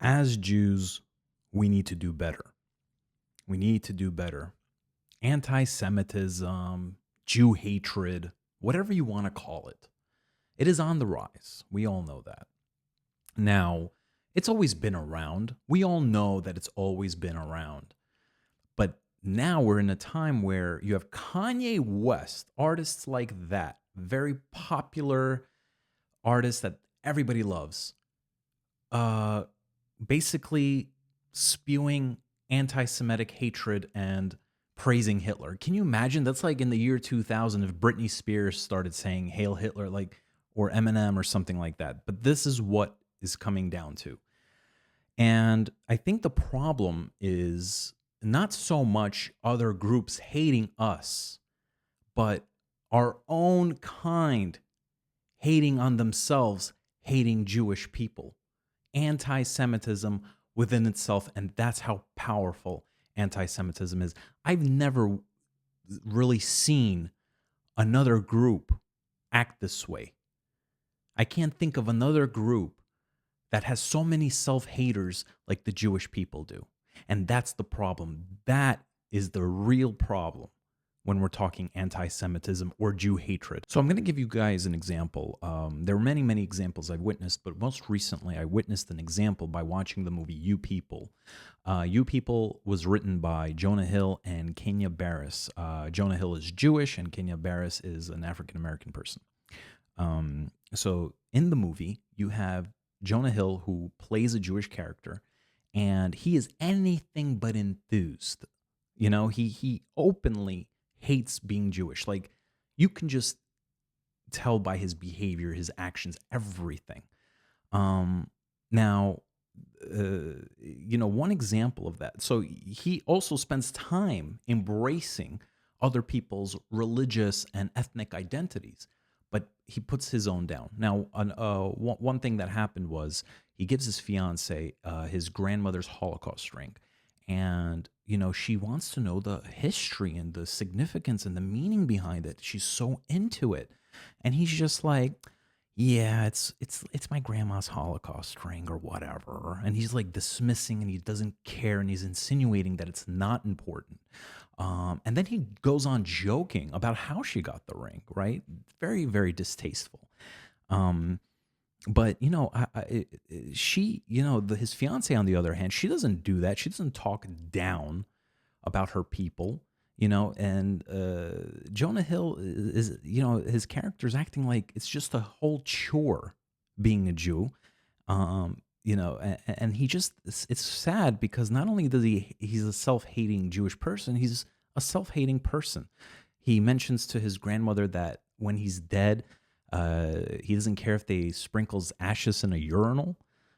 As Jews, we need to do better. We need to do better. Anti Semitism, Jew hatred, whatever you want to call it, it is on the rise. We all know that. Now, it's always been around. We all know that it's always been around. But now we're in a time where you have Kanye West, artists like that, very popular artists that everybody loves, uh, basically spewing anti Semitic hatred and praising Hitler. Can you imagine? That's like in the year 2000 if Britney Spears started saying Hail Hitler, like, or Eminem or something like that. But this is what is coming down to. And I think the problem is not so much other groups hating us, but our own kind hating on themselves, hating Jewish people. Anti Semitism within itself, and that's how powerful anti Semitism is. I've never really seen another group act this way. I can't think of another group that has so many self haters like the Jewish people do. And that's the problem. That is the real problem when we're talking anti Semitism or Jew hatred. So I'm going to give you guys an example. There are many, many examples I've witnessed, but most recently I witnessed an example by watching the movie You People. You People was written by Jonah Hill and Kenya Barris. Jonah Hill is Jewish and Kenya Barris is an African American person. So in the movie, you have Jonah Hill, who plays a Jewish character, and he is anything but enthused. You know, he openly hates being Jewish. Like, you can just tell by his behavior, his actions, everything. Now, one example of that. So he also spends time embracing other people's religious and ethnic identities, but he puts his own down. Now, one thing that happened was he gives his fiance his grandmother's Holocaust ring. And, she wants to know the history and the significance and the meaning behind it. She's so into it. And he's just like, yeah, it's my grandma's Holocaust ring or whatever. And he's like dismissing and he doesn't care and he's insinuating that it's not important. And then he goes on joking about how she got the ring, right? Very, very distasteful. But his fiance, on the other hand, she doesn't do that. She doesn't talk down about her people, and Jonah Hill is, his character's acting like it's just a whole chore being a Jew. And he just, it's sad because not only does he's a self-hating Jewish person, he's a self-hating person. He mentions to his grandmother that when he's dead, he doesn't care if they sprinkles ashes in a urinal.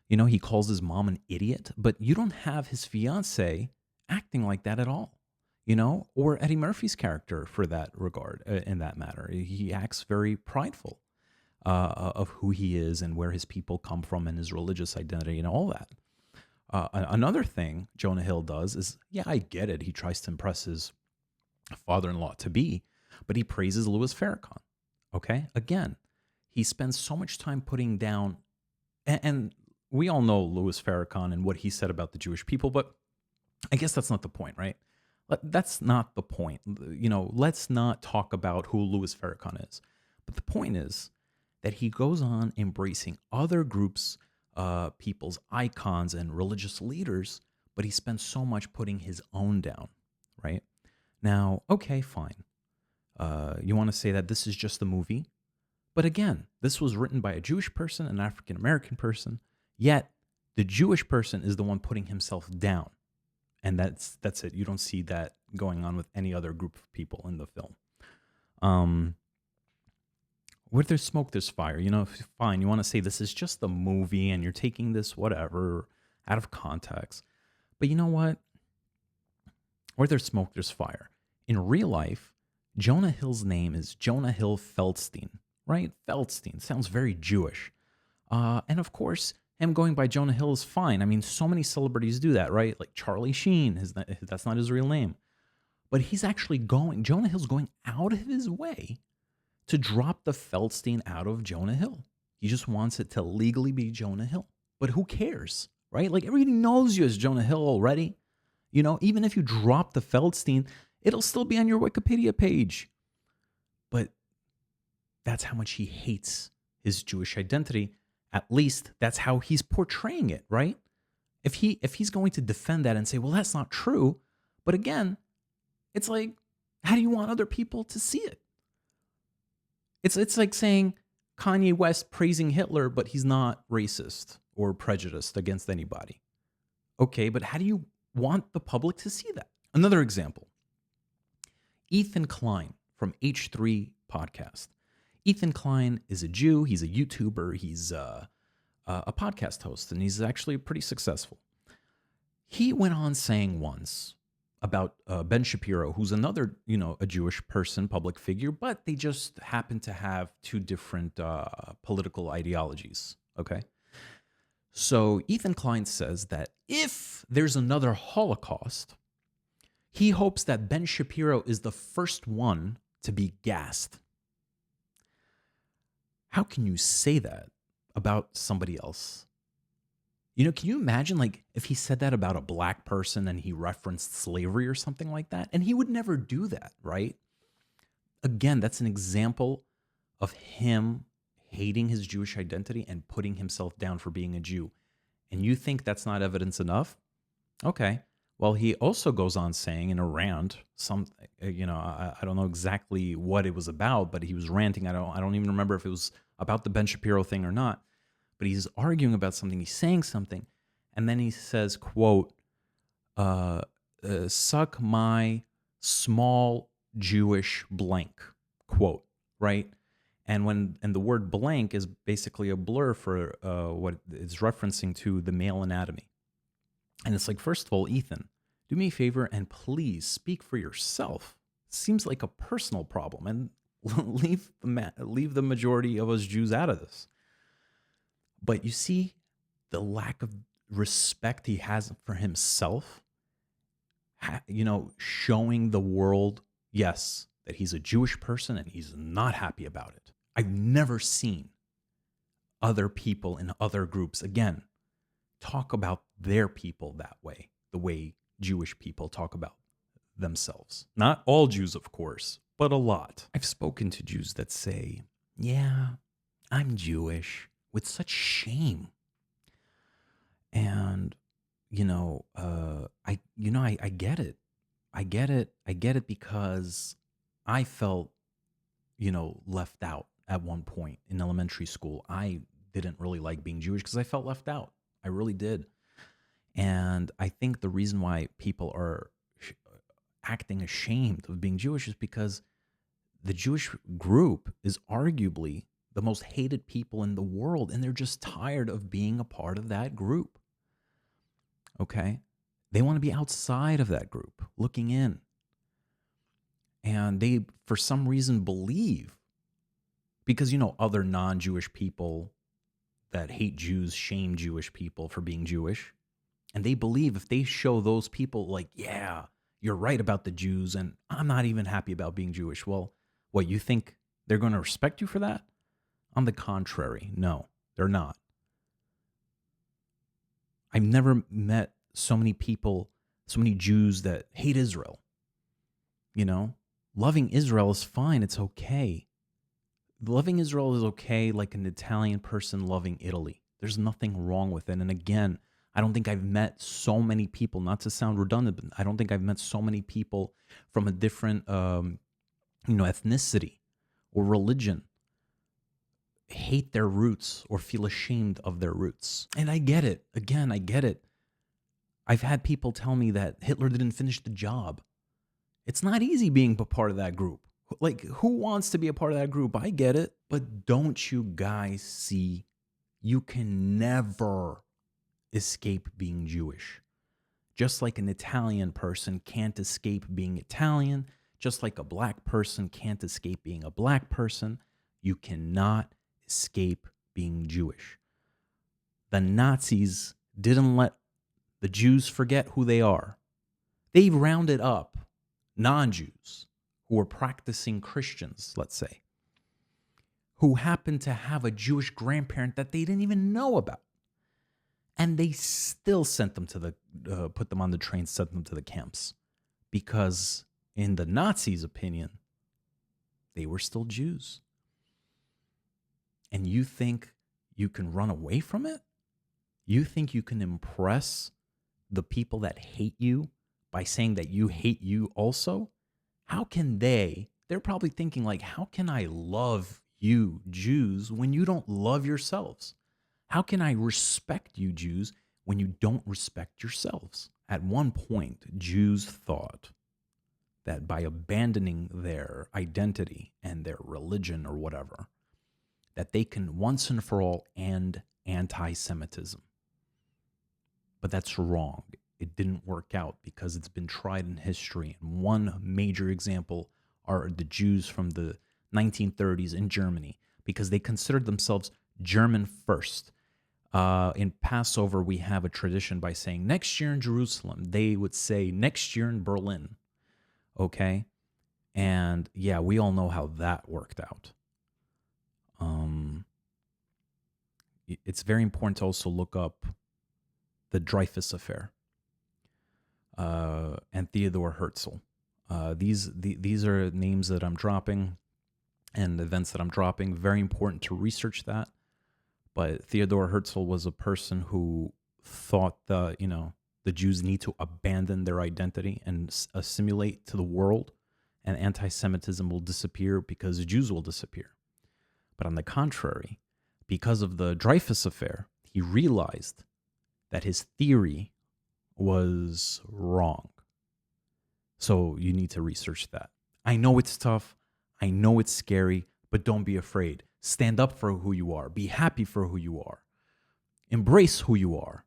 He calls his mom an idiot, but you don't have his fiance acting like that at all, or Eddie Murphy's character for that regard, in that matter. He acts very prideful of who he is and where his people come from and his religious identity and all that. Another thing Jonah Hill does is, yeah, I get it. He tries to impress his father-in-law to be, but he praises Louis Farrakhan. Okay? Again, he spends so much time putting down, and we all know Louis Farrakhan and what he said about the Jewish people, but I guess that's not the point, right? That's not the point. Let's not talk about who Louis Farrakhan is. But the point is that he goes on embracing other groups, people's icons and religious leaders, but he spends so much putting his own down, right? Now, okay, fine. You want to say that this is just a movie? But again, this was written by a Jewish person, an African American person, yet the Jewish person is the one putting himself down. And that's it. You don't see that going on with any other group of people in the film. Where there's smoke, there's fire. Fine, you want to say this is just a movie and you're taking this whatever out of context. But you know what? Where there's smoke, there's fire. In real life, Jonah Hill's name is Jonah Hill Feldstein, right? Feldstein sounds very Jewish. And of course, him going by Jonah Hill is fine. I mean, so many celebrities do that, right? Like Charlie Sheen, that's not his real name. But Jonah Hill's going out of his way to drop the Feldstein out of Jonah Hill. He just wants it to legally be Jonah Hill. But who cares, right? Like everybody knows you as Jonah Hill already. Even if you drop the Feldstein, it'll still be on your Wikipedia page. But that's how much he hates his Jewish identity. At least that's how he's portraying it, right? If he's going to defend that and say, well, that's not true. But again, it's like, how do you want other people to see it? It's like saying Kanye West praising Hitler, but he's not racist or prejudiced against anybody. Okay, but how do you want the public to see that? Another example, Ethan Klein from H3 Podcast. Ethan Klein is a Jew. He's a YouTuber. He's a podcast host, and he's actually pretty successful. He went on saying once about Ben Shapiro, who's another, a Jewish person, public figure, but they just happen to have two different political ideologies, okay? So Ethan Klein says that if there's another Holocaust, he hopes that Ben Shapiro is the first one to be gassed. How can you say that about somebody else? Can you imagine like if he said that about a black person and he referenced slavery or something like that? And he would never do that, right? Again, that's an example of him hating his Jewish identity and putting himself down for being a Jew. And you think that's not evidence enough? Okay. Well, he also goes on saying in a rant, I don't know exactly what it was about, but he was ranting. I don't even remember if it was about the Ben Shapiro thing or not. But he's arguing about something, he's saying something, and then he says, quote, suck my small Jewish blank, quote, right? And the word blank is basically a blur for what it's referencing to the male anatomy. And it's like, first of all, Ethan, do me a favor and please speak for yourself. Seems like a personal problem, and leave the majority of us Jews out of this. But you see the lack of respect he has for himself, showing the world, yes, that he's a Jewish person and he's not happy about it. I've never seen other people in other groups, again, talk about their people that way, the way Jewish people talk about themselves. Not all Jews, of course, but a lot. I've spoken to Jews that say, yeah, I'm Jewish, with such shame. And, I get it. I get it because I felt, left out at one point in elementary school. I didn't really like being Jewish because I felt left out. I really did. And I think the reason why people are acting ashamed of being Jewish is because the Jewish group is arguably the most hated people in the world, and they're just tired of being a part of that group. Okay? They want to be outside of that group, looking in. And they, for some reason, believe, because, other non-Jewish people that hate Jews shame Jewish people for being Jewish. And they believe if they show those people like, yeah, you're right about the Jews, and I'm not even happy about being Jewish. Well, what, you think they're going to respect you for that? On the contrary, no, they're not. I've never met so many people, so many Jews that hate Israel. Loving Israel is fine. It's okay. Loving Israel is okay, like an Italian person loving Italy. There's nothing wrong with it. And again, I don't think I've met so many people, not to sound redundant, but I don't think I've met so many people from a different, ethnicity or religion hate their roots or feel ashamed of their roots. And I get it. Again, I get it. I've had people tell me that Hitler didn't finish the job. It's not easy being a part of that group. Like, who wants to be a part of that group? I get it. But don't you guys see you can never escape being Jewish? Just like an Italian person can't escape being Italian, just like a black person can't escape being a black person, you cannot escape being Jewish. The Nazis didn't let the Jews forget who they are. They rounded up non-Jews who were practicing Christians, let's say, who happened to have a Jewish grandparent that they didn't even know about. And they still sent them to put them on the train, sent them to the camps. Because in the Nazis' opinion, they were still Jews. And you think you can run away from it? You think you can impress the people that hate you by saying that you hate you also? How can they're probably thinking like, how can I love you Jews when you don't love yourselves? How can I respect you Jews when you don't respect yourselves? At one point, Jews thought that by abandoning their identity and their religion or whatever, that they can once and for all end anti-Semitism. But that's wrong. It didn't work out because it's been tried in history. And one major example are the Jews from the 1930s in Germany, because they considered themselves German first. In Passover, we have a tradition by saying next year in Jerusalem. They would say next year in Berlin. Okay? And yeah, we all know how that worked out. It's very important to also look up the Dreyfus Affair and Theodore Herzl. These are names that I'm dropping and events that I'm dropping. Very important to research that. But Theodore Herzl was a person who thought the Jews need to abandon their identity and assimilate to the world, and anti-Semitism will disappear because Jews will disappear. But on the contrary, because of the Dreyfus Affair, he realized that his theory was wrong. So you need to research that. I know it's tough. I know it's scary, but don't be afraid. Stand up for who you are. Be happy for who you are. Embrace who you are.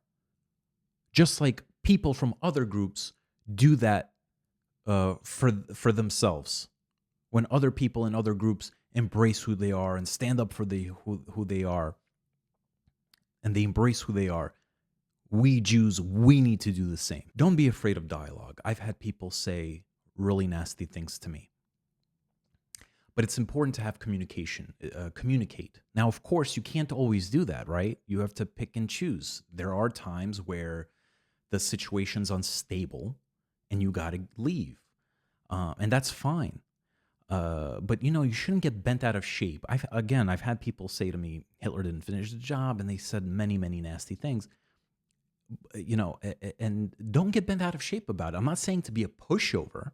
Just like people from other groups do that for themselves. When other people in other groups embrace who they are and stand up for who they are, and they embrace who they are, we Jews, we need to do the same. Don't be afraid of dialogue. I've had people say really nasty things to me. But it's important to have communication, communicate. Now, of course, you can't always do that, right? You have to pick and choose. There are times where the situation's unstable and you got to leave. And that's fine. But, you shouldn't get bent out of shape. I've had people say to me, Hitler didn't finish the job, and they said many, many nasty things. And don't get bent out of shape about it. I'm not saying to be a pushover,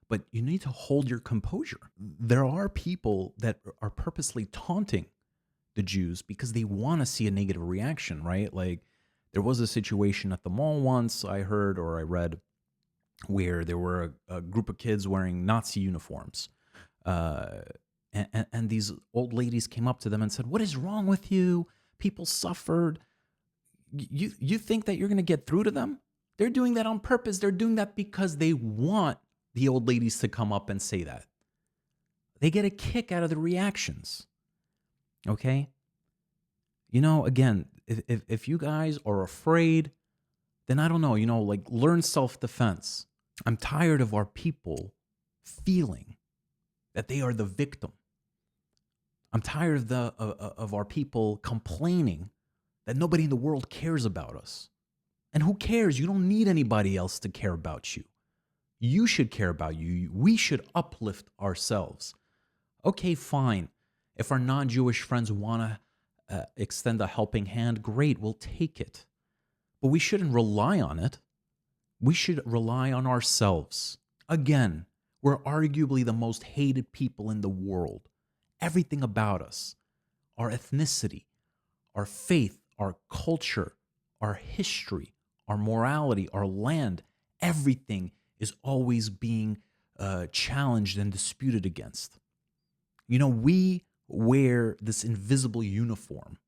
but you need to hold your composure. There are people that are purposely taunting the Jews because they want to see a negative reaction, right? Like there was a situation at the mall once I heard or I read where there were a group of kids wearing Nazi uniforms. And these old ladies came up to them and said, "What is wrong with you? People suffered. You think that you're going to get through to them? They're doing that on purpose. They're doing that because they want the old ladies to come up and say that. They get a kick out of the reactions." Okay? Again, if you guys are afraid, then I don't know, learn self-defense. I'm tired of our people feeling that they are the victim. I'm tired of our people complaining that nobody in the world cares about us. And who cares? You don't need anybody else to care about you. You should care about you. We should uplift ourselves. Okay, fine. If our non-Jewish friends want to extend a helping hand, great, we'll take it. But we shouldn't rely on it. We should rely on ourselves. Again, we're arguably the most hated people in the world. Everything about us, our ethnicity, our faith, our culture, our history, our morality, our land, everything is always being challenged and disputed against. We wear this invisible uniform.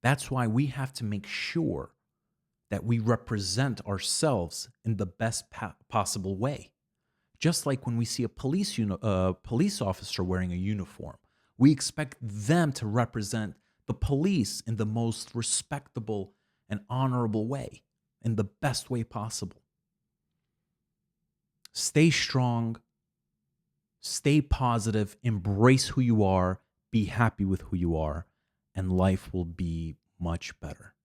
That's why we have to make sure that we represent ourselves in the best possible way. Just like when we see a police officer wearing a uniform, we expect them to represent the police in the most respectable and honorable way, in the best way possible. Stay strong, stay positive, embrace who you are, be happy with who you are, and life will be much better.